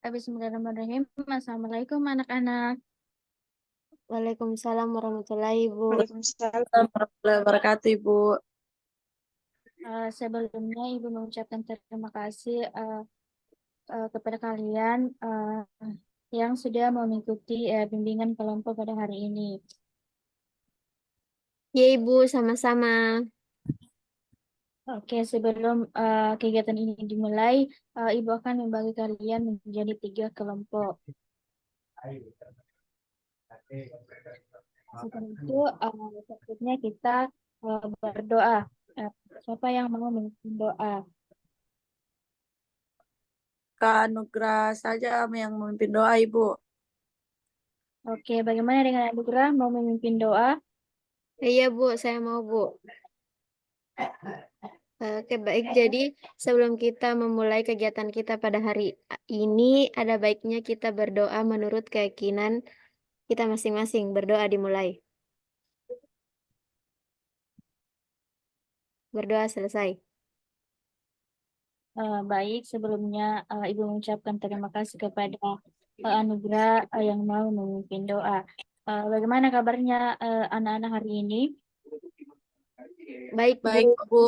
Bismillahirrahmanirrahim. Assalamualaikum anak-anak. Waalaikumsalam warahmatullahi Ibu. Waalaikumsalam warahmatullahi wabarakatuh, Ibu. Sebelumnya Ibu mengucapkan terima kasih kepada kalian yang sudah mengikuti bimbingan kelompok pada hari ini. Ya Ibu, sama-sama. Oke, sebelum kegiatan ini dimulai, Ibu akan membagi kalian menjadi 3 kelompok. Setelah itu, selanjutnya kita berdoa. Siapa yang mau memimpin doa? Kak Nugra saja yang memimpin doa, Ibu. Oke, bagaimana dengan Anugrah mau memimpin doa? Iya Bu, saya mau Bu. Oke baik, jadi sebelum kita memulai kegiatan kita pada hari ini, ada baiknya kita berdoa menurut keyakinan kita masing-masing. Berdoa dimulai. Berdoa selesai. Baik, sebelumnya Ibu mengucapkan terima kasih kepada Anugrah yang mau memimpin doa. Bagaimana kabarnya anak-anak hari ini? Baik Bu.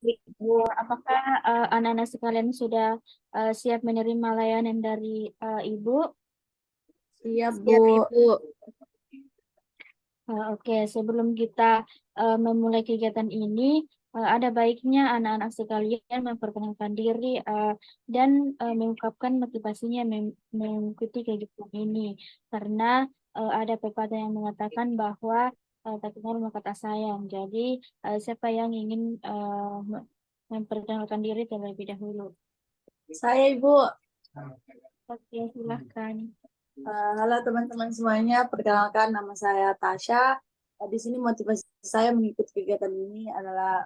Baik, Bu. Apakah anak-anak sekalian sudah siap menerima layanan dari Ibu? Siap, Siap Bu. Ibu. Oke, sebelum kita memulai kegiatan ini, ada baiknya anak-anak sekalian memperkenalkan diri dan mengungkapkan motivasinya mengikuti kegiatan ini. Karena ada pepatah yang mengatakan bahwa tak kenal maka tak sayang. Jadi, siapa yang ingin memperkenalkan diri terlebih dahulu? Saya, Ibu. Oke, silahkan. Halo teman-teman semuanya, perkenalkan nama saya Tasha. Di sini motivasi saya mengikuti kegiatan ini adalah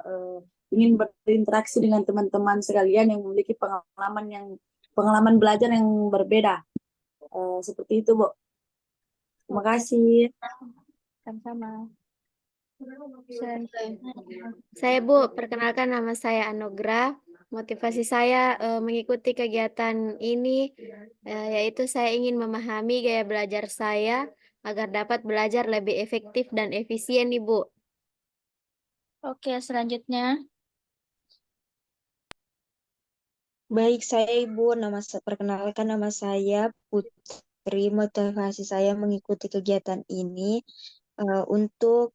ingin berinteraksi dengan teman-teman sekalian yang memiliki pengalaman belajar yang berbeda. Seperti itu, Bu. Terima kasih. Sama-sama. Saya Bu, perkenalkan nama saya Anugrah. Motivasi saya mengikuti kegiatan ini yaitu saya ingin memahami gaya belajar saya agar dapat belajar lebih efektif dan efisien, Ibu. Oke, selanjutnya. Baik, saya Ibu. Perkenalkan nama saya Putri. Motivasi saya mengikuti kegiatan ini untuk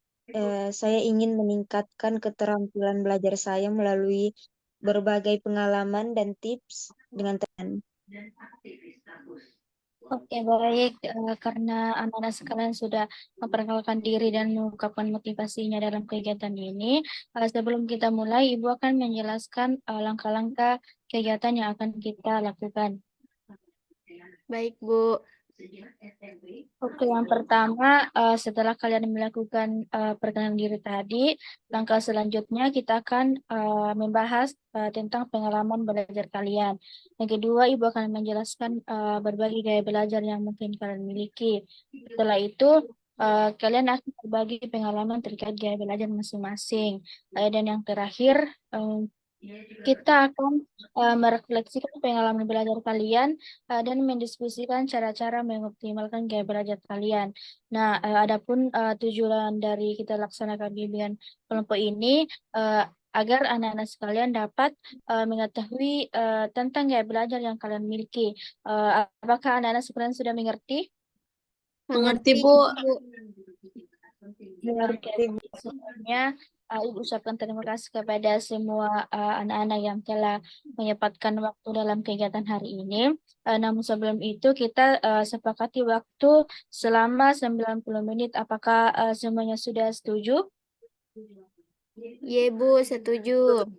saya ingin meningkatkan keterampilan belajar saya melalui berbagai pengalaman dan tips dengan teman. Oke, baik. Karena anak-anak sekalian sudah memperkenalkan diri dan mengungkapkan motivasinya dalam kegiatan ini, sebelum kita mulai, Ibu akan menjelaskan langkah-langkah kegiatan yang akan kita lakukan. Baik, Bu. Oke, yang pertama, setelah kalian melakukan perkenalan diri tadi, langkah selanjutnya kita akan membahas tentang pengalaman belajar kalian. Yang kedua, Ibu akan menjelaskan berbagai gaya belajar yang mungkin kalian miliki. Setelah itu, kalian akan berbagi pengalaman terkait gaya belajar masing-masing. Dan yang terakhir, kita akan merefleksikan pengalaman belajar kalian dan mendiskusikan cara-cara mengoptimalkan gaya belajar kalian. Nah, adapun tujuan dari kita laksanakan bimbingan kelompok ini agar anak-anak sekalian dapat mengetahui tentang gaya belajar yang kalian miliki. Apakah anak-anak sekalian sudah mengerti? Mengerti, Bu. Oke, sebelumnya Ibu ucapkan terima kasih kepada semua anak-anak yang telah menyempatkan waktu dalam kegiatan hari ini. Namun sebelum itu kita sepakati waktu selama 90 menit. Apakah semuanya sudah setuju? Iya, Bu, setuju.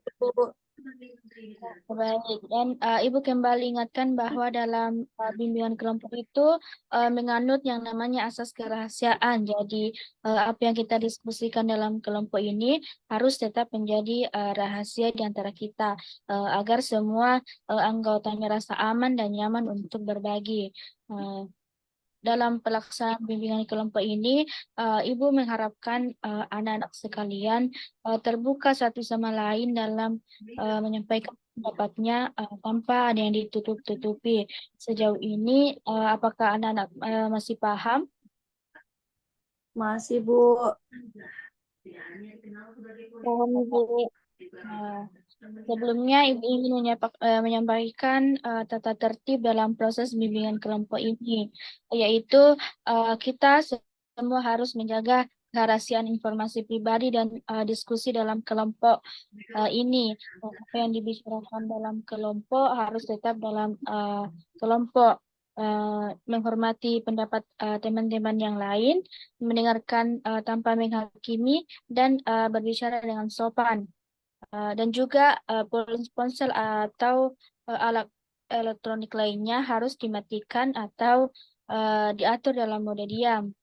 Baik, dan Ibu kembali ingatkan bahwa dalam bimbingan kelompok itu menganut yang namanya asas kerahasiaan. Jadi apa yang kita diskusikan dalam kelompok ini harus tetap menjadi rahasia di antara kita agar semua anggotanya rasa aman dan nyaman untuk berbagi. Dalam pelaksanaan bimbingan kelompok ini, Ibu mengharapkan anak-anak sekalian terbuka satu sama lain dalam menyampaikan pendapatnya tanpa ada yang ditutup-tutupi. Sejauh ini, apakah anak-anak masih paham? Masih, Bu. Paham, Ibu. Sebelumnya, Ibu ingin menyampaikan tata tertib dalam proses bimbingan kelompok ini, yaitu kita semua harus menjaga kerahasiaan informasi pribadi dan diskusi dalam kelompok ini. Apa yang dibicarakan dalam kelompok harus tetap dalam kelompok. Menghormati pendapat teman-teman yang lain, mendengarkan tanpa menghakimi, dan berbicara dengan sopan. Dan juga ponsel atau alat elektronik lainnya harus dimatikan atau diatur dalam mode diam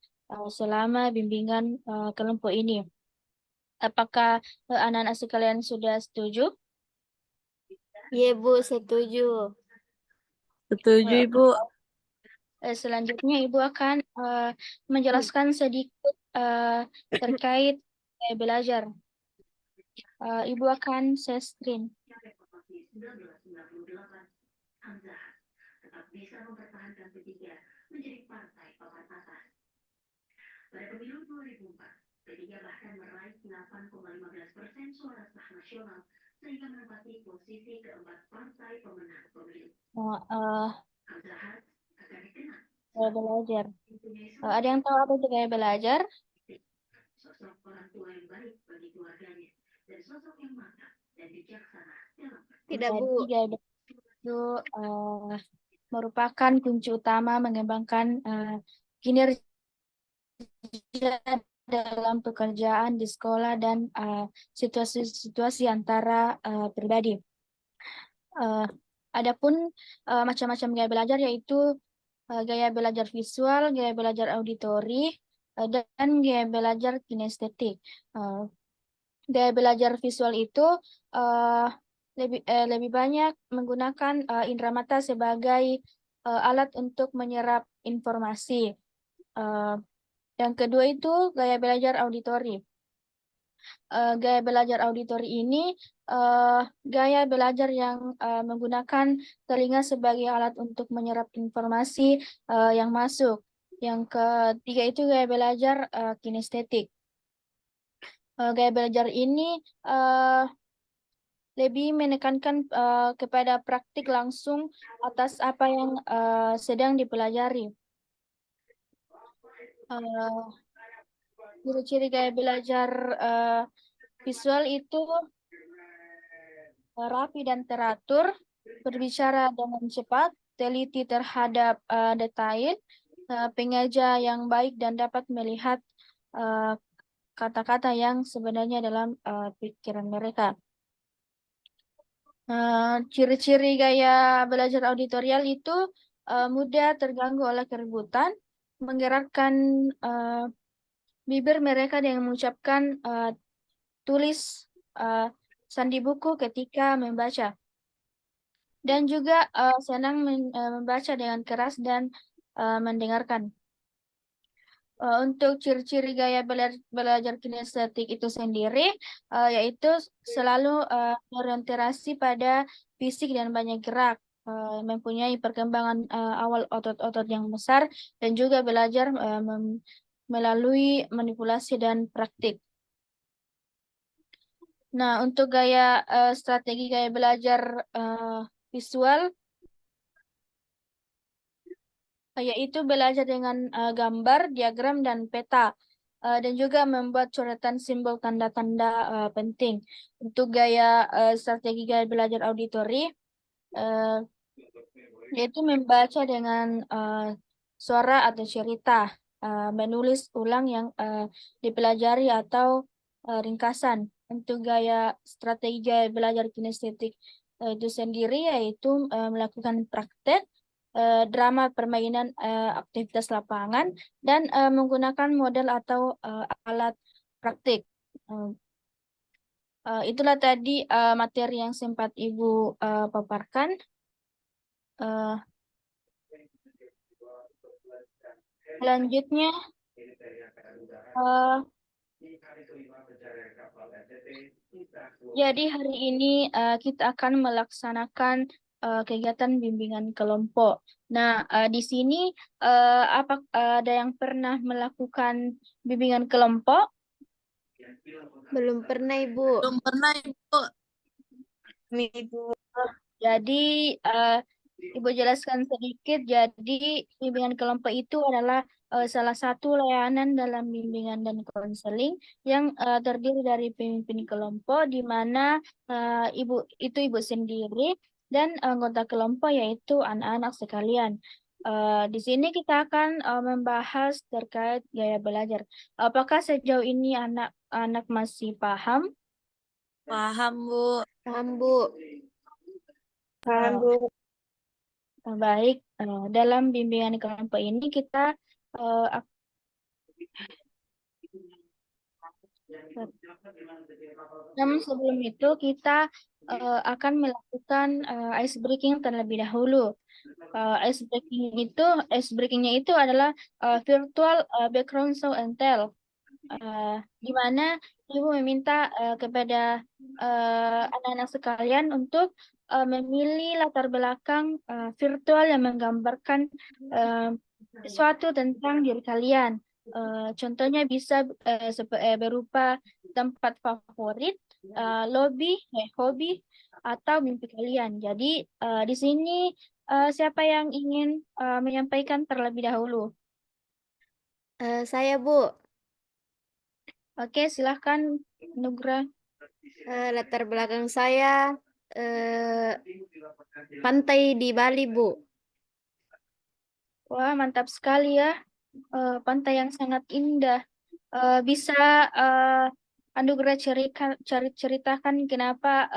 selama bimbingan kelompok ini. Apakah anak-anak sekalian sudah setuju? Iya, Bu, setuju. Setuju, Eh, Ibu. Selanjutnya Ibu akan menjelaskan sedikit terkait belajar. Ibu akan share screen. Nah, gaya belajar. Ada yang tahu apa itu gaya belajar? Tidak, Bu. Jadi gaya belajar itu merupakan kunci utama mengembangkan kinerja dalam pekerjaan di sekolah dan situasi-situasi antara pribadi. Adapun macam-macam gaya belajar yaitu gaya belajar visual, gaya belajar auditori, dan gaya belajar kinestetik. Gaya belajar visual itu lebih banyak menggunakan indera mata sebagai alat untuk menyerap informasi. Yang kedua itu gaya belajar auditori. Gaya belajar auditori ini gaya belajar yang menggunakan telinga sebagai alat untuk menyerap informasi yang masuk. Yang ketiga itu gaya belajar kinestetik. Gaya belajar ini lebih menekankan kepada praktik langsung atas apa yang sedang dipelajari. Ciri-ciri gaya belajar visual itu rapi dan teratur, berbicara dengan cepat, teliti terhadap detail, pengajar yang baik dan dapat melihat kata-kata yang sebenarnya dalam pikiran mereka. Ciri-ciri gaya belajar auditorial itu mudah terganggu oleh keributan, menggerakkan bibir mereka dengan mengucapkan tulis sandi buku ketika membaca, dan juga senang membaca dengan keras dan mendengarkan. Untuk ciri-ciri gaya belajar kinestetik itu sendiri, yaitu selalu orientasi pada fisik dan banyak gerak, mempunyai perkembangan awal otot-otot yang besar, dan juga belajar melalui manipulasi dan praktik. Nah, untuk strategi gaya belajar visual, yaitu belajar dengan gambar, diagram, dan peta, dan juga membuat coretan simbol tanda-tanda penting. Untuk strategi gaya belajar auditori, yaitu membaca dengan suara atau cerita, menulis ulang yang dipelajari atau ringkasan. Untuk strategi gaya belajar kinestetik itu sendiri, yaitu melakukan praktek, drama permainan, aktivitas lapangan, dan menggunakan model atau alat praktik. Itulah tadi materi yang sempat Ibu paparkan. Selanjutnya, Jadi hari ini kita akan melaksanakan kegiatan bimbingan kelompok. Nah, di sini apa ada yang pernah melakukan bimbingan kelompok? Belum pernah, Ibu. Belum pernah Ibu. Ibu. Jadi Ibu jelaskan sedikit. Jadi bimbingan kelompok itu adalah salah satu layanan dalam bimbingan dan konseling yang terdiri dari pemimpin kelompok, di mana ibu sendiri dan anggota kelompok yaitu anak-anak sekalian. Di sini kita akan membahas terkait gaya belajar. Apakah sejauh ini anak-anak masih paham? Paham Bu. Paham, Bu. Paham, Bu. Baik, dalam bimbingan kelompok ini kita eh, namun sebelum itu kita akan melakukan ice breaking terlebih dahulu. Ice breakingnya itu adalah virtual background show and tell, di mana Ibu meminta kepada anak-anak sekalian untuk memilih latar belakang virtual yang menggambarkan eh, sesuatu tentang diri kalian. Contohnya bisa berupa tempat favorit, hobi, atau mimpi kalian. Jadi di sini siapa yang ingin menyampaikan terlebih dahulu? Saya, Bu. Oke, silahkan Nugra. Latar belakang saya eh, pantai di Bali, Bu. Wah, mantap sekali ya. Pantai yang sangat indah. Bisa Anugerah ceritakan kenapa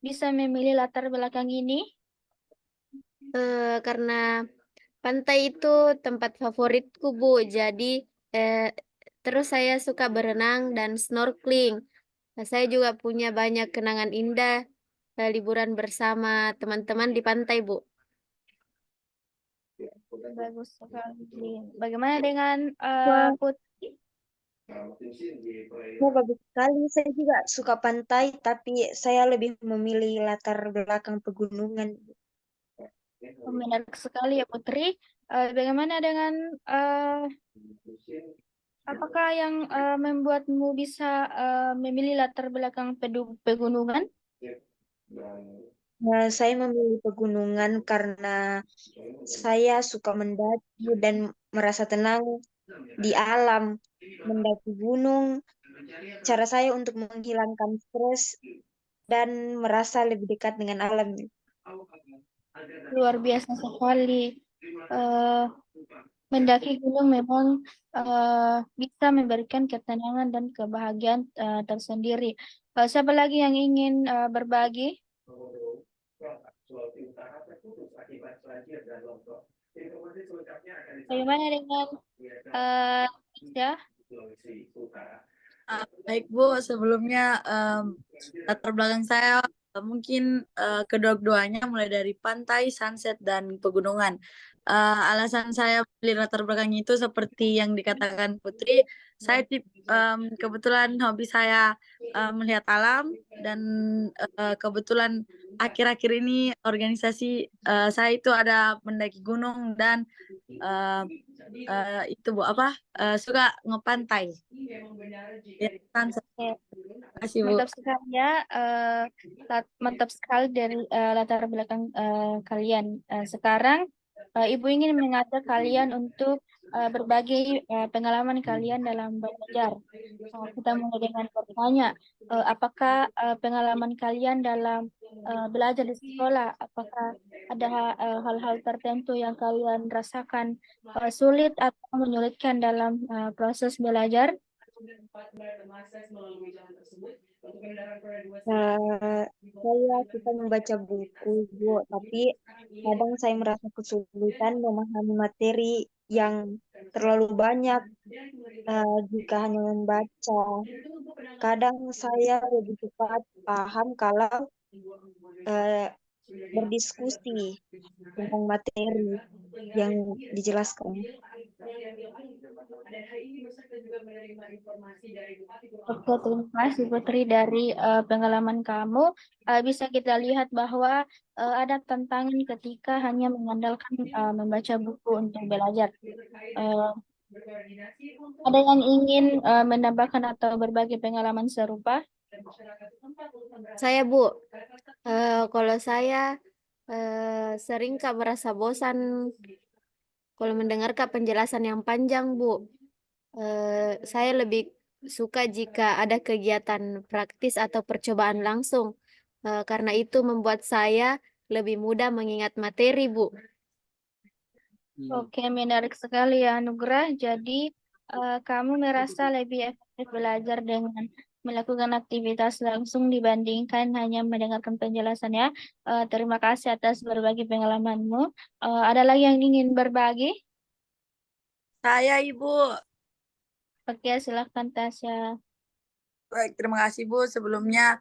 bisa memilih latar belakang ini? Karena pantai itu tempat favoritku, Bu. Jadi, eh, terus saya suka berenang dan snorkeling. Nah, saya juga punya banyak kenangan indah liburan bersama teman-teman di pantai, Bu. Bagus sekali. Bagaimana dengan Wah, Putri? bagus sekali. Saya juga suka pantai, tapi saya lebih memilih latar belakang pegunungan. Menarik sekali ya Putri. Bagaimana dengan apakah yang membuatmu bisa memilih latar belakang pegunungan? Nah, saya memilih pegunungan karena saya suka mendaki dan merasa tenang di alam. Mendaki gunung, cara saya untuk menghilangkan stres dan merasa lebih dekat dengan alam. Luar biasa sekali. Eh, Mendaki gunung memang bisa memberikan ketenangan dan kebahagiaan tersendiri. Siapa lagi yang ingin berbagi? Bagaimana dengan eh, ya? Baik Bu, sebelumnya latar belakang saya mungkin kedua-duanya mulai dari pantai, sunset, dan pegunungan. Alasan saya pilih latar belakang itu seperti yang dikatakan Putri, saya kebetulan hobi saya melihat alam dan kebetulan akhir-akhir ini organisasi saya itu ada mendaki gunung dan eh, itu Bu apa suka ngepantai. Ya, sunset. Oke, Terima kasih Bu. mantap sekali ya. Mantap sekali dari latar belakang kalian. Sekarang Ibu ingin mengajak kalian untuk berbagi pengalaman kalian dalam belajar. Kita mulai dengan bertanya, apakah pengalaman kalian dalam belajar di sekolah, apakah ada hal-hal tertentu yang kalian rasakan sulit atau menyulitkan dalam proses belajar? Eh, saya suka membaca buku, Bu, tapi kadang saya merasa kesulitan memahami materi yang terlalu banyak jika hanya membaca. Kadang saya lebih cepat paham kalau eh, berdiskusi tentang materi yang dijelaskan. Oke, terima kasih Putri dari pengalaman kamu. Bisa kita lihat bahwa ada tantangan ketika hanya mengandalkan membaca buku untuk belajar. Eh, ada yang ingin menambahkan atau berbagi pengalaman serupa? Saya, Bu, kalau saya sering Kak merasa bosan kalau mendengarkan penjelasan yang panjang, Bu. Saya lebih suka jika ada kegiatan praktis atau percobaan langsung, karena itu membuat saya lebih mudah mengingat materi, Bu. Oke, menarik sekali ya Nugrah. Jadi kamu merasa lebih efektif belajar dengan melakukan aktivitas langsung dibandingkan hanya mendengarkan penjelasan ya. Terima kasih atas berbagi pengalamanmu. Ada lagi yang ingin berbagi? Saya Ibu. Oke, silakan Tasya. Baik, terima kasih Bu. Sebelumnya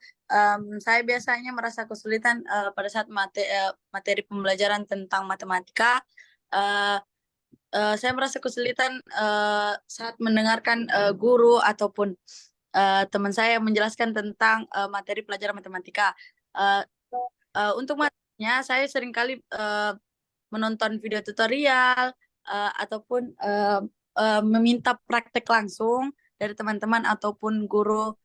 saya biasanya merasa kesulitan pada saat materi pembelajaran tentang matematika. Eh, saya merasa kesulitan saat mendengarkan guru ataupun teman saya yang menjelaskan tentang materi pelajaran matematika. Eh, untuk materinya, saya seringkali menonton video tutorial ataupun meminta praktek langsung dari teman-teman ataupun guru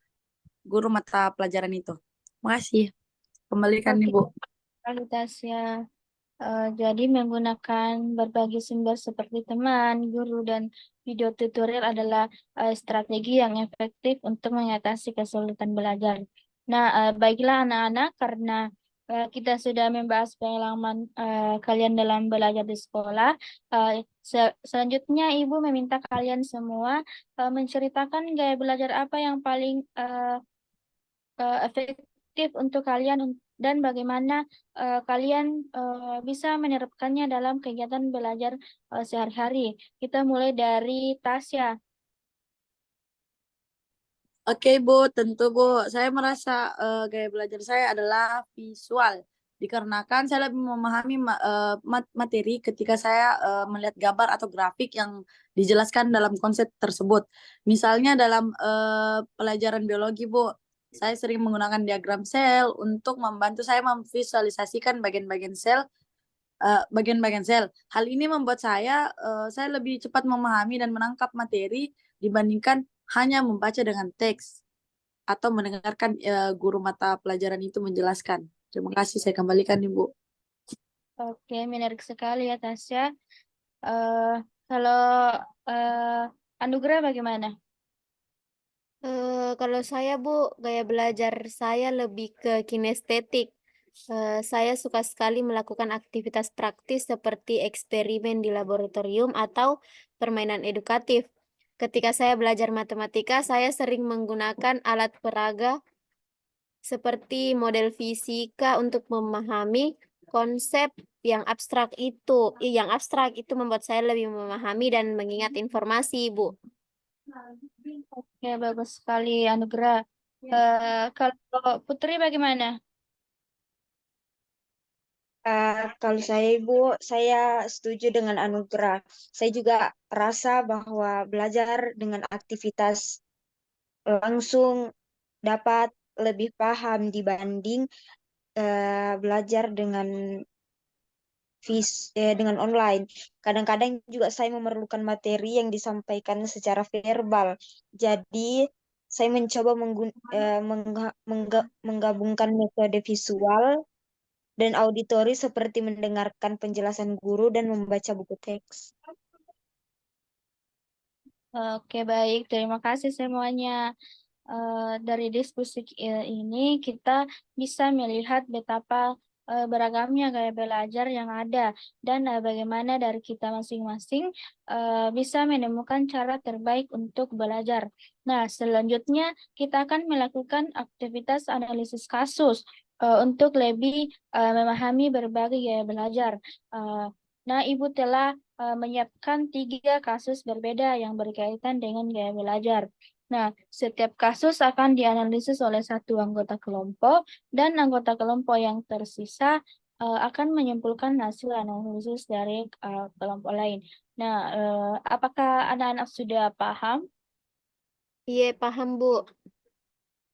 mata pelajaran itu. Makasih. Kembalikan Oke, Ibu. terima kasih Tasya. Jadi menggunakan berbagai sumber seperti teman, guru, dan video tutorial adalah strategi yang efektif untuk mengatasi kesulitan belajar. Nah, baiklah anak-anak, karena kita sudah membahas pengalaman kalian dalam belajar di sekolah. Selanjutnya, Ibu meminta kalian semua menceritakan gaya belajar apa yang paling efektif untuk kalian dan bagaimana kalian bisa menerapkannya dalam kegiatan belajar sehari-hari. Kita mulai dari Tasya. Oke Bu, tentu Bu. Saya merasa gaya belajar saya adalah visual. Dikarenakan saya lebih memahami materi ketika saya melihat gambar atau grafik yang dijelaskan dalam konsep tersebut. Misalnya dalam pelajaran biologi Bu, saya sering menggunakan diagram sel untuk membantu saya memvisualisasikan bagian-bagian sel bagian-bagian sel. Hal ini membuat saya lebih cepat memahami dan menangkap materi dibandingkan hanya membaca dengan teks atau mendengarkan guru mata pelajaran itu menjelaskan. Terima kasih, saya kembalikan Ibu. Oke, menarik sekali ya Tasya. Kalau Anugerah bagaimana? Kalau saya, Bu, gaya belajar saya lebih ke kinestetik. Saya suka sekali melakukan aktivitas praktis seperti eksperimen di laboratorium atau permainan edukatif. Ketika saya belajar matematika, saya sering menggunakan alat peraga seperti model fisika untuk memahami konsep yang abstrak itu. Yang abstrak itu membuat saya lebih memahami dan mengingat informasi, Bu. Oke, bagus sekali Anugerah. Kalau Putri bagaimana? Kalau saya Ibu, saya setuju dengan Anugerah. Saya juga rasa bahwa belajar dengan aktivitas langsung dapat lebih paham dibanding belajar dengan online. Kadang-kadang juga saya memerlukan materi yang disampaikan secara verbal. Jadi saya mencoba menggabungkan metode visual dan auditori seperti mendengarkan penjelasan guru dan membaca buku teks. Oke, baik. Terima kasih semuanya. Dari diskusi ini kita bisa melihat betapa beragamnya gaya belajar yang ada dan bagaimana dari kita masing-masing bisa menemukan cara terbaik untuk belajar. Nah, selanjutnya kita akan melakukan aktivitas analisis kasus untuk lebih memahami berbagai gaya belajar. Uh, nah, Ibu telah menyiapkan 3 kasus berbeda yang berkaitan dengan gaya belajar. Nah, setiap kasus akan dianalisis oleh satu anggota kelompok dan anggota kelompok yang tersisa akan menyimpulkan hasil analisis dari kelompok lain. Nah, apakah anak-anak sudah paham? Iya, paham, Bu.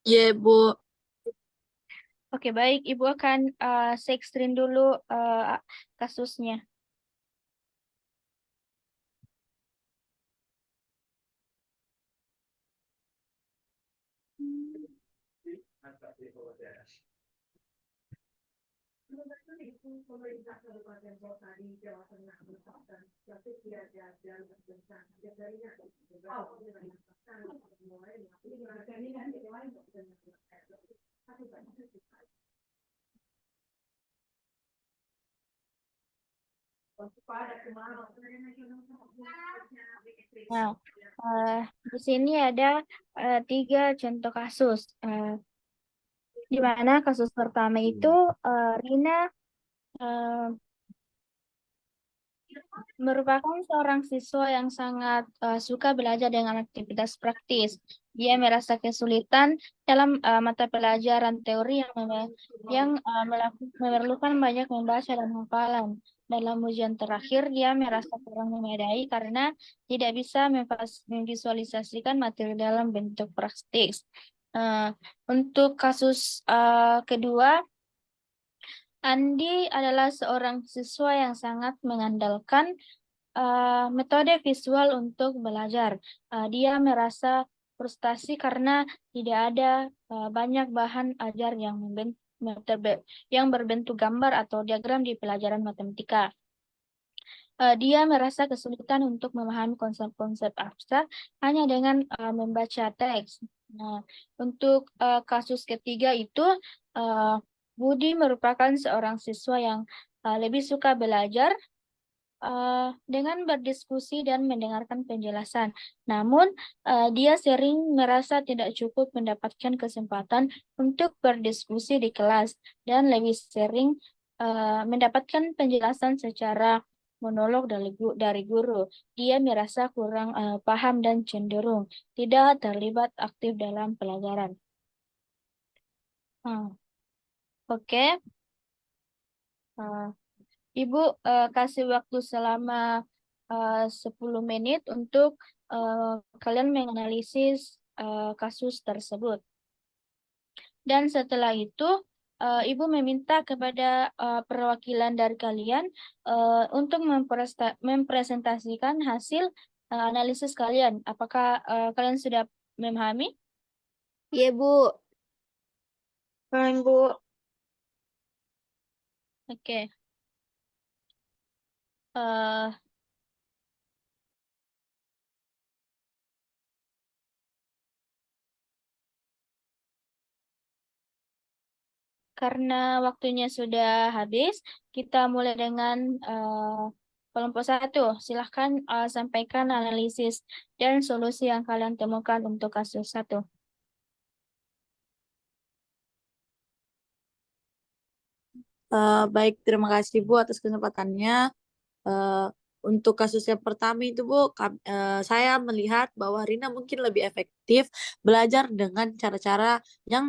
Iya, Bu. Oke, baik. Ibu akan share screen dulu kasusnya. Nah, di sini ada 3 contoh kasus. Di mana kasus pertama itu Rina merupakan seorang siswa yang sangat suka belajar dengan aktivitas praktis. Dia merasa kesulitan dalam mata pelajaran teori yang memerlukan banyak membaca dan hafalan. Dalam ujian terakhir, dia merasa kurang memadai karena tidak bisa memvisualisasikan materi dalam bentuk praktis. Untuk kasus kedua, Andi adalah seorang siswa yang sangat mengandalkan metode visual untuk belajar. Dia merasa frustasi karena tidak ada banyak bahan ajar yang berbentuk gambar atau diagram di pelajaran matematika. Dia merasa kesulitan untuk memahami konsep-konsep abstrak hanya dengan membaca teks. Nah, untuk kasus ketiga itu, Budi merupakan seorang siswa yang lebih suka belajar dengan berdiskusi dan mendengarkan penjelasan. Namun, dia sering merasa tidak cukup mendapatkan kesempatan untuk berdiskusi di kelas dan lebih sering mendapatkan penjelasan secara monolog dari guru. Dia merasa kurang paham dan cenderung tidak terlibat aktif dalam pelajaran. Oke. Ibu kasih waktu selama 10 menit untuk kalian menganalisis kasus tersebut. Dan setelah itu, Ibu meminta kepada perwakilan dari kalian untuk mempresentasikan hasil analisis kalian. Apakah kalian sudah memahami? Iya, Bu. Paham, Bu. Oke. Karena waktunya sudah habis, kita mulai dengan kelompok 1. Silahkan sampaikan analisis dan solusi yang kalian temukan untuk kasus 1. Baik, terima kasih Bu atas kesempatannya. Untuk kasus yang pertama itu Bu, saya melihat bahwa Rina mungkin lebih efektif belajar dengan cara-cara yang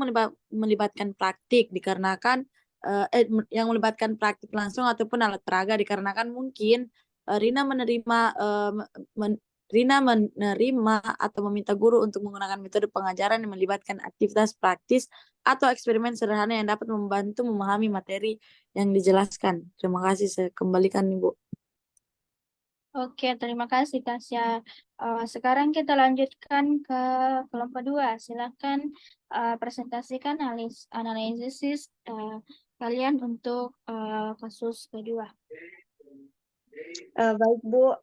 melibatkan praktik dikarenakan yang melibatkan praktik langsung ataupun alat peraga dikarenakan mungkin Rina menerima atau meminta guru untuk menggunakan metode pengajaran yang melibatkan aktivitas praktis atau eksperimen sederhana yang dapat membantu memahami materi yang dijelaskan. Terima kasih, saya kembalikan Ibu. Oke, terima kasih Tasya. Sekarang kita lanjutkan ke kelompok 2. Silakan presentasikan analisis kalian untuk kasus kedua. Baik, Bu.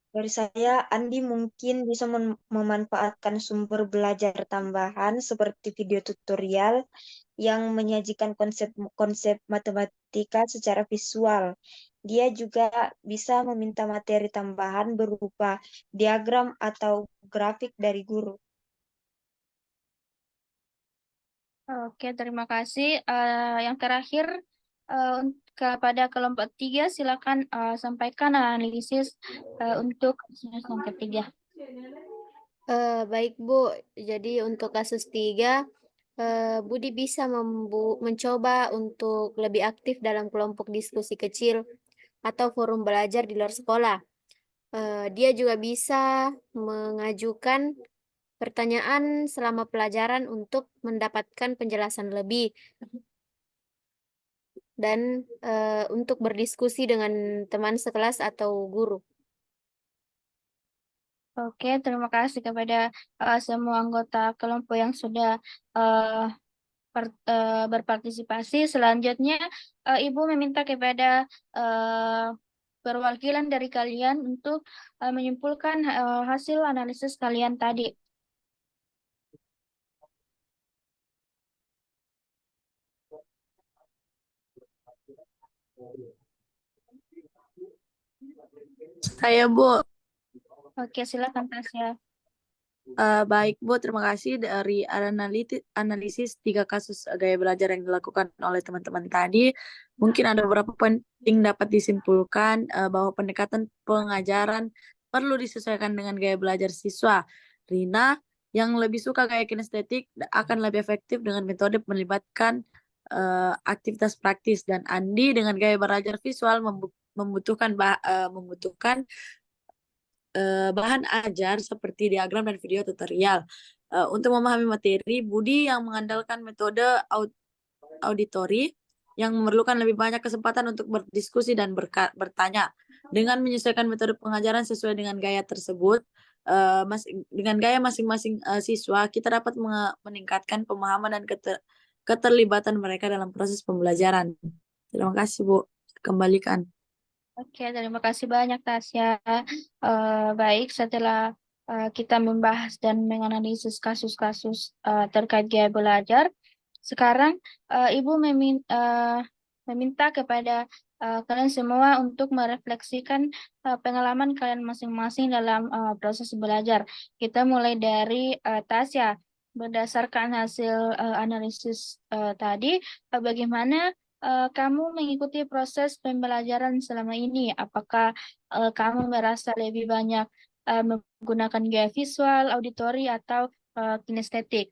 Dari saya, Andi mungkin bisa memanfaatkan sumber belajar tambahan seperti video tutorial yang menyajikan konsep-konsep matematika secara visual. Dia juga bisa meminta materi tambahan berupa diagram atau grafik dari guru. Oke, terima kasih. Yang terakhir, kepada kelompok 3, silakan sampaikan analisis untuk kasus yang ketiga. Baik, Bu. Jadi untuk kasus 3, Budi bisa mencoba untuk lebih aktif dalam kelompok diskusi kecil atau forum belajar di luar sekolah. Dia juga bisa mengajukan pertanyaan selama pelajaran untuk mendapatkan penjelasan lebih dan untuk berdiskusi dengan teman sekelas atau guru. Oke, terima kasih kepada semua anggota kelompok yang sudah eh, berpartisipasi. Selanjutnya, Ibu meminta kepada eh, perwakilan dari kalian untuk menyimpulkan hasil analisis kalian tadi. Saya Bu. Oke, silakan Tasya. Baik Bu, terima kasih dari analisis 3 kasus gaya belajar yang dilakukan oleh teman-teman tadi. Mungkin ada beberapa penting dapat disimpulkan bahwa pendekatan pengajaran perlu disesuaikan dengan gaya belajar siswa. Rina yang lebih suka gaya kinestetik akan lebih efektif dengan metode melibatkan aktivitas praktis, dan Andi dengan gaya belajar visual membutuhkan bahan ajar seperti diagram dan video tutorial. Untuk memahami materi, Budi yang mengandalkan metode auditori yang memerlukan lebih banyak kesempatan untuk berdiskusi dan bertanya. Dengan menyesuaikan metode pengajaran sesuai dengan gaya tersebut, dengan gaya masing-masing siswa, kita dapat meningkatkan pemahaman dan keterlibatan mereka dalam proses pembelajaran. Terima kasih, Bu. Kembalikan. Oke, terima kasih banyak Tasya. Baik, setelah kita membahas dan menganalisis kasus-kasus terkait gaya belajar, sekarang Ibu meminta kepada kalian semua untuk merefleksikan pengalaman kalian masing-masing dalam proses belajar. Kita mulai dari Tasya. Berdasarkan hasil analisis tadi, bagaimana kamu mengikuti proses pembelajaran selama ini? Apakah kamu merasa lebih banyak menggunakan gaya visual, auditori, atau kinestetik?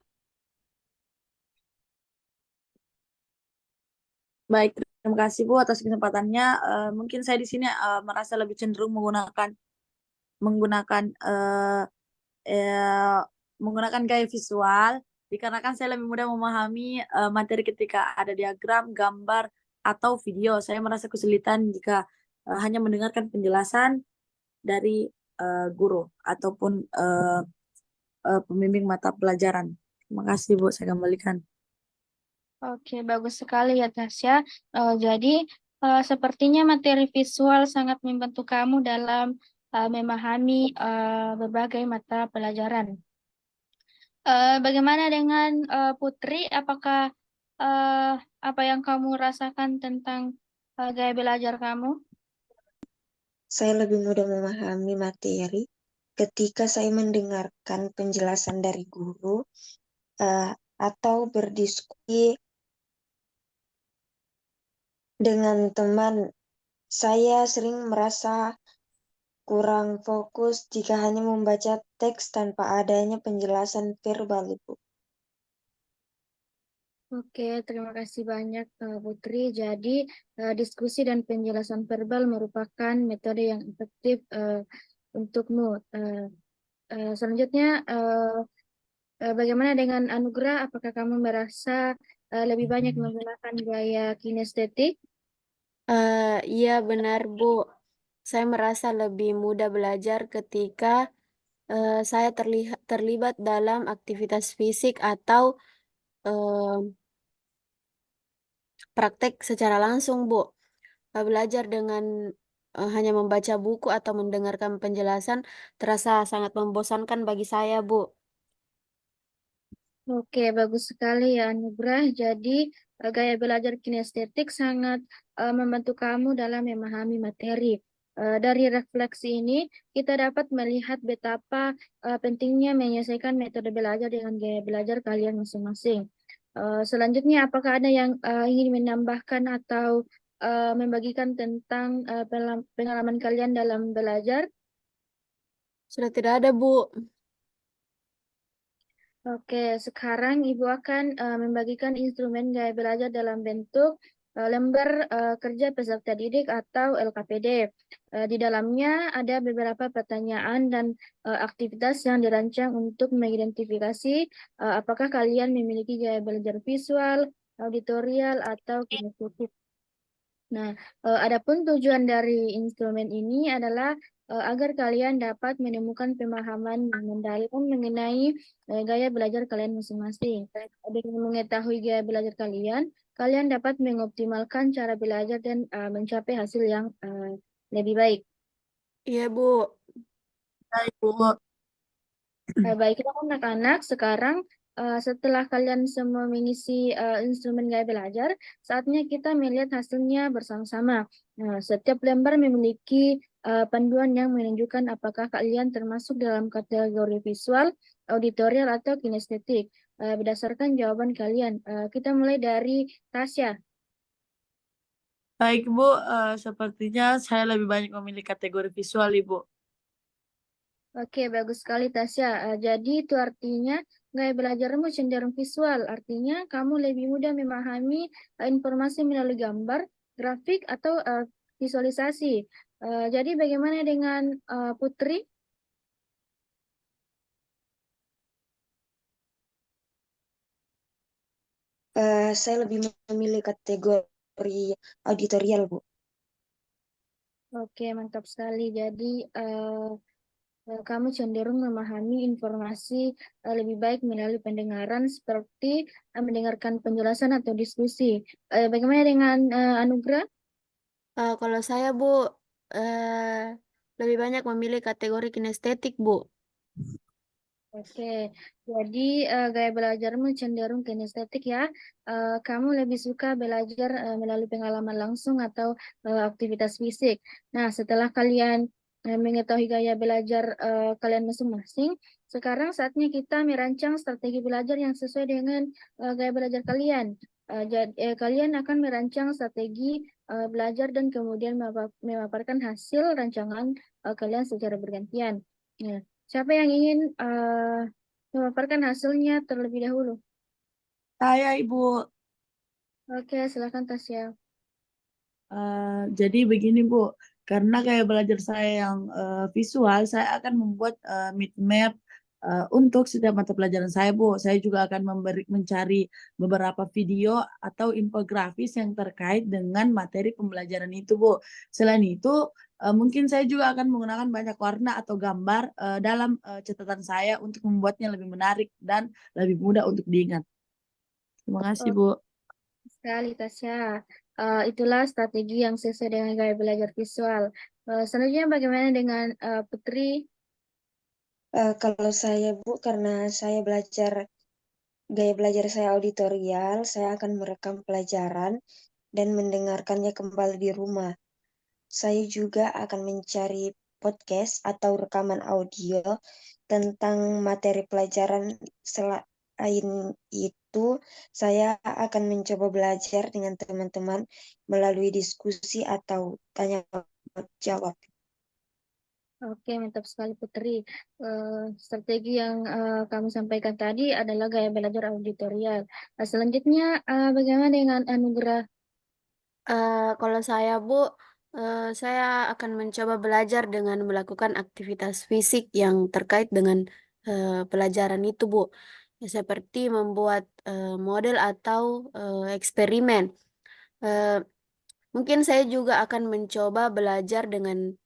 Baik, terima kasih Bu atas kesempatannya. Mungkin saya di sini merasa lebih cenderung menggunakan eh, eh, menggunakan gaya visual, dikarenakan saya lebih mudah memahami materi ketika ada diagram, gambar, atau video. Saya merasa kesulitan jika hanya mendengarkan penjelasan dari guru ataupun pembimbing mata pelajaran. Terima kasih Bu, saya kembalikan. Oke, bagus sekali ya Tasya. Jadi, sepertinya materi visual sangat membantu kamu dalam memahami berbagai mata pelajaran. Bagaimana dengan Putri? Apakah eh, apa yang kamu rasakan tentang gaya belajar kamu? Saya lebih mudah memahami materi ketika saya mendengarkan penjelasan dari guru atau berdiskusi dengan teman. Saya sering merasa kurang fokus jika hanya membaca teks tanpa adanya penjelasan verbal, Ibu. Oke, terima kasih banyak Putri. Jadi, diskusi dan penjelasan verbal merupakan metode yang efektif untukmu. Selanjutnya, bagaimana dengan Anugrah? Apakah kamu merasa lebih banyak menggunakan gaya kinestetik? Iya benar Bu, saya merasa lebih mudah belajar ketika saya terlibat dalam aktivitas fisik atau praktek secara langsung Bu. Belajar dengan hanya membaca buku atau mendengarkan penjelasan terasa sangat membosankan bagi saya Bu. Oke, bagus sekali ya Anugrah. Jadi, gaya belajar kinestetik sangat membantu kamu dalam memahami materi. Dari refleksi ini, kita dapat melihat betapa pentingnya menyelesaikan metode belajar dengan gaya belajar kalian masing-masing. Selanjutnya, apakah ada yang ingin menambahkan atau membagikan tentang pengalaman kalian dalam belajar? Sudah tidak ada Bu. Oke, sekarang Ibu akan membagikan instrumen gaya belajar dalam bentuk lembar kerja peserta didik atau LKPD. Di dalamnya ada beberapa pertanyaan dan aktivitas yang dirancang untuk mengidentifikasi apakah kalian memiliki gaya belajar visual, auditorial, atau kinestetik. Nah, adapun tujuan dari instrumen ini adalah agar kalian dapat menemukan pemahaman yang mendalam mengenai gaya belajar kalian masing-masing. Dengan mengetahui gaya belajar kalian, kalian dapat mengoptimalkan cara belajar dan mencapai hasil yang lebih baik. Iya, Bu. Baik, Bu. Baiklah anak-anak, sekarang setelah kalian semua mengisi instrumen gaya belajar, saatnya kita melihat hasilnya bersama-sama. Nah, setiap lembar memiliki panduan yang menunjukkan apakah kalian termasuk dalam kategori visual, auditorial, atau kinestetik. Berdasarkan jawaban kalian, kita mulai dari Tasya. Baik, Bu. Sepertinya saya lebih banyak memilih kategori visual, Ibu. Oke, bagus sekali Tasya. Jadi itu artinya gaya belajarmu cenderung visual. Artinya kamu lebih mudah memahami informasi melalui gambar, grafik, atau visualisasi. Jadi bagaimana dengan Putri? Saya lebih memilih kategori auditorial, Bu. Oke, mantap sekali. Jadi kamu cenderung memahami informasi lebih baik melalui pendengaran seperti mendengarkan penjelasan atau diskusi. Bagaimana dengan Anugrah? Kalau saya, Bu, eh, lebih banyak memilih kategori kinestetik, Bu. Oke, jadi gaya belajarmu cenderung kinestetik ya. Kamu lebih suka belajar melalui pengalaman langsung atau aktivitas fisik. Nah, setelah kalian mengetahui gaya belajar kalian masing-masing, sekarang saatnya kita merancang strategi belajar yang sesuai dengan gaya belajar kalian. Kalian akan merancang strategi belajar dan kemudian memaparkan hasil rancangan kalian secara bergantian. Nah, siapa yang ingin memaparkan hasilnya terlebih dahulu? Saya, Ibu. Oke, silakan Tasya. Jadi begini, Bu. Karena gaya belajar saya yang visual, saya akan membuat mind map untuk setiap mata pelajaran saya, Bu. Saya juga akan mencari beberapa video atau infografis yang terkait dengan materi pembelajaran itu, Bu. Selain itu, mungkin saya juga akan menggunakan banyak warna atau gambar dalam catatan saya untuk membuatnya lebih menarik dan lebih mudah untuk diingat. Terima kasih, Oh, Bu. sekali Tasya. Itulah strategi yang sesuai dengan gaya belajar visual. Selanjutnya bagaimana dengan Putri? Kalau saya, Bu, karena gaya belajar saya auditorial, saya akan merekam pelajaran dan mendengarkannya kembali di rumah. Saya juga akan mencari podcast atau rekaman audio tentang materi pelajaran. Selain itu, saya akan mencoba belajar dengan teman-teman melalui diskusi atau tanya jawab. Oke, mantap sekali Putri. Strategi yang kamu sampaikan tadi adalah gaya belajar auditorial. Selanjutnya bagaimana dengan Anugrah? Kalau saya, Bu, saya akan mencoba belajar dengan melakukan aktivitas fisik yang terkait dengan pelajaran itu, Bu. Seperti membuat model atau eksperimen. Eh, Mungkin saya juga akan mencoba belajar dengan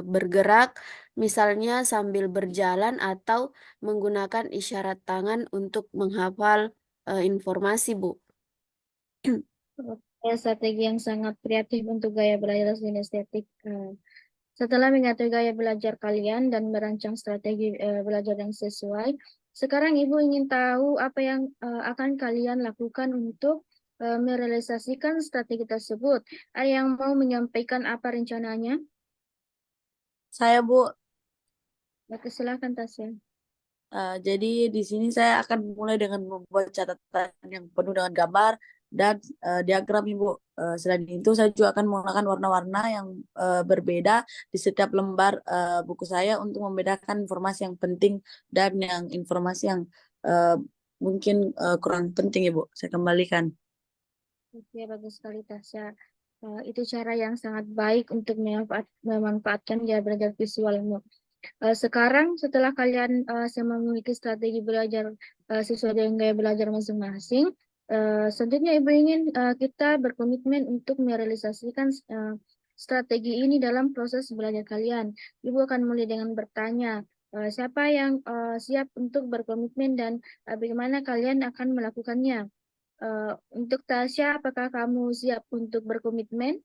bergerak, misalnya sambil berjalan atau menggunakan isyarat tangan untuk menghafal informasi, Bu. Oke, strategi yang sangat kreatif untuk gaya belajar sinestetik. Setelah mengetahui gaya belajar kalian dan merancang strategi belajar yang sesuai, sekarang Ibu ingin tahu apa yang akan kalian lakukan untuk merealisasikan strategi tersebut. Ada yang mau menyampaikan apa rencananya? Saya, Bu. Oke, silakan Tasya. Jadi di sini saya akan mulai dengan membuat catatan yang penuh dengan gambar dan diagram, Ibu. Selain itu, saya juga akan menggunakan warna-warna yang berbeda di setiap lembar buku saya untuk membedakan informasi yang penting dan yang informasi yang mungkin kurang penting Ibu. Saya kembalikan. Oke, bagus sekali Tasya. Itu cara yang sangat baik untuk memanfaatkan gaya belajar visualmu. Sekarang setelah kalian memiliki strategi belajar sesuai dengan gaya belajar masing-masing, selanjutnya Ibu ingin kita berkomitmen untuk merealisasikan strategi ini dalam proses belajar kalian. Ibu akan mulai dengan bertanya, siapa yang siap untuk berkomitmen dan bagaimana kalian akan melakukannya. Untuk Tasya, apakah kamu siap untuk berkomitmen?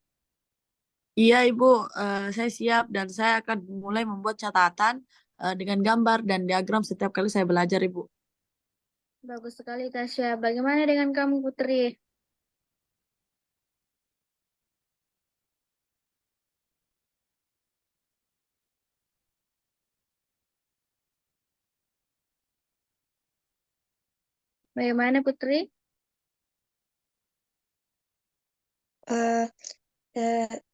Iya Ibu, saya siap dan saya akan mulai membuat catatan dengan gambar dan diagram setiap kali saya belajar Ibu. Bagus sekali Tasya. Bagaimana dengan kamu Putri? Bagaimana Putri? Eh,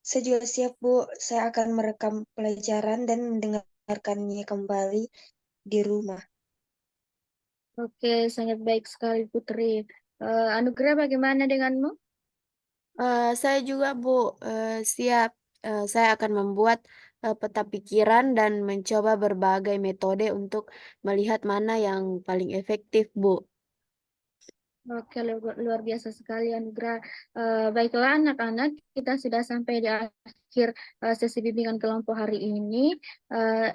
saya juga siap, Bu. Saya akan merekam pelajaran dan mendengarkannya kembali di rumah. Oke, sangat baik sekali Putri. Anugerah bagaimana denganmu? Saya juga, Bu, siap. Saya akan membuat peta pikiran dan mencoba berbagai metode untuk melihat mana yang paling efektif, Bu. Oke, luar biasa sekali Anugerah. Baiklah anak-anak, kita sudah sampai di akhir sesi bimbingan kelompok hari ini.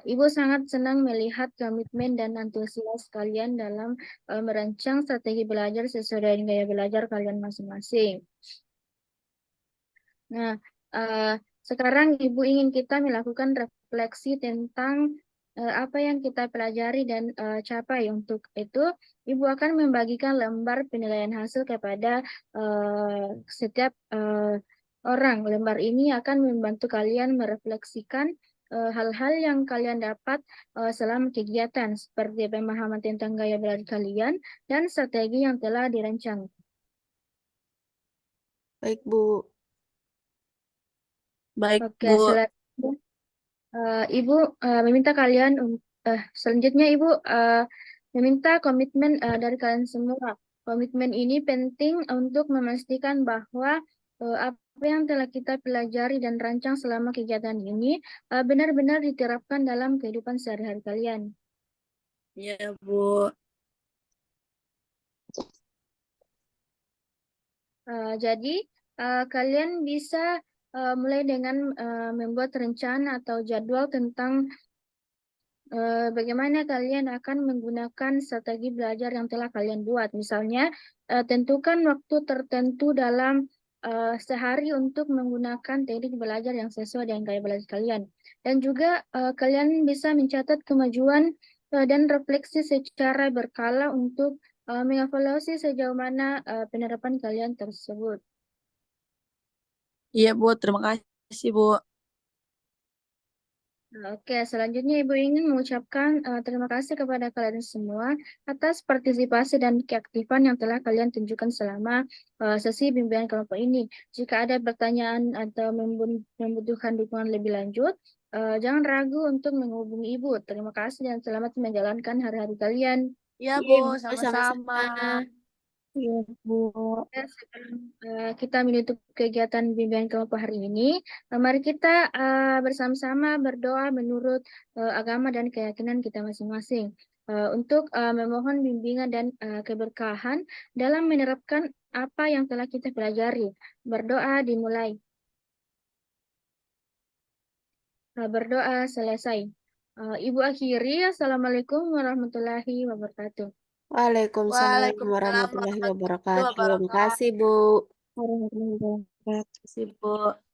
Ibu sangat senang melihat komitmen dan antusias kalian dalam merancang strategi belajar sesuai dengan gaya belajar kalian masing-masing. Nah, sekarang Ibu ingin kita melakukan refleksi tentang apa yang kita pelajari dan capai. Untuk itu, Ibu akan membagikan lembar penilaian hasil kepada setiap orang. Lembar ini akan membantu kalian merefleksikan hal-hal yang kalian dapat selama kegiatan, seperti pemahaman tentang gaya belajar kalian dan strategi yang telah dirancang. Baik, Bu. Baik Oke, Bu. selanjutnya. Ibu meminta kalian selanjutnya Ibu meminta komitmen dari kalian semua. Komitmen ini penting untuk memastikan bahwa apa yang telah kita pelajari dan rancang selama kegiatan ini benar-benar diterapkan dalam kehidupan sehari-hari kalian. Iya Bu. Jadi kalian bisa mulai dengan membuat rencana atau jadwal tentang bagaimana kalian akan menggunakan strategi belajar yang telah kalian buat. Misalnya, tentukan waktu tertentu dalam sehari untuk menggunakan teknik belajar yang sesuai dengan gaya belajar kalian. Dan juga kalian bisa mencatat kemajuan dan refleksi secara berkala untuk mengevaluasi sejauh mana penerapan kalian tersebut. Iya Bu, terima kasih Bu. Oke, selanjutnya Ibu ingin mengucapkan terima kasih kepada kalian semua atas partisipasi dan keaktifan yang telah kalian tunjukkan selama sesi bimbingan kelompok ini. Jika ada pertanyaan atau membutuhkan dukungan lebih lanjut, jangan ragu untuk menghubungi Ibu. Terima kasih dan selamat menjalankan hari-hari kalian. Iya Iya, Bu, Bu, sama-sama. sama-sama. Iya, Bu. Sebelum kita menutup kegiatan bimbingan kelompok hari ini, mari kita bersama-sama berdoa menurut agama dan keyakinan kita masing-masing untuk memohon bimbingan dan keberkahan dalam menerapkan apa yang telah kita pelajari. Berdoa dimulai. Berdoa selesai. Ibu akhiri, Assalamualaikum warahmatullahi wabarakatuh. Waalaikumsalam Waalaikumsalam warahmatullahi warahmatullahi wabarakatuh. Terima wabarakatuh. kasih, Bu. Warahmatullahi wabarakatuh. Terima kasih Bu.